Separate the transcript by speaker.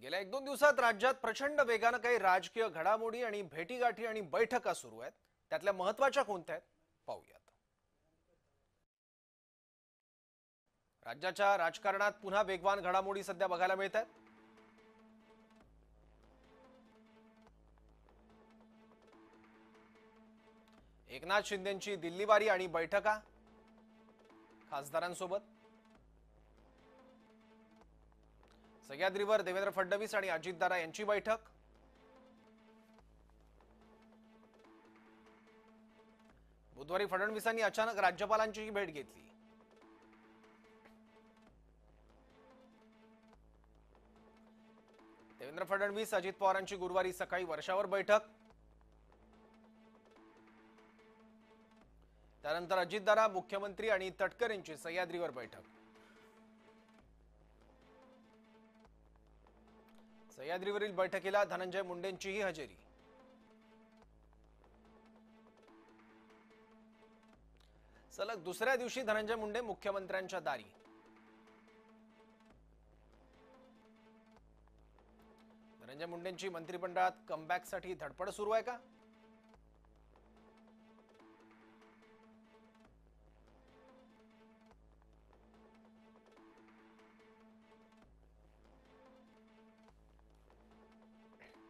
Speaker 1: गेल्या 1-2 दिवसात राज्यात प्रचंड वेगाने काही राजकीय घडामोडी आणि भेटीगाठी आणि बैठका सुरू आहेत। त्यातल्या महत्त्वाच्या कोणत्या आहेत पाहूयात। राज्याच्या राजकारणात पुन्हा वेगवान घडामोडी सध्या बघायला मिळत आहेत। एकनाथ शिंदेंची दिल्लीवारी आणि बैठका खासदारांसोबत। सह्याद्रीवर देवेंद्र फडणवीस आणि अजितदादा यांची बैठक। बुधवारी फडणवीसांनी अचानक राज्यपालांची भेट घेतली। देवेंद्र फडणवीस अजित पवारांची गुरुवारी सकाळी वर्षावर बैठक। त्यानंतर अजितदादा मुख्यमंत्री आणि तटकरे यांची सह्याद्रीवर बैठक। सह्याद्रीवरील बैठकीला धनंजय मुंडेंचीही हजेरी। सलग दुसऱ्या दिवशी धनंजय मुंडे मुख्यमंत्र्यांच्या दारी। धनंजय मुंडेंची मंत्रिमंडळात कमबॅकसाठी धडपड सुरू आहे का?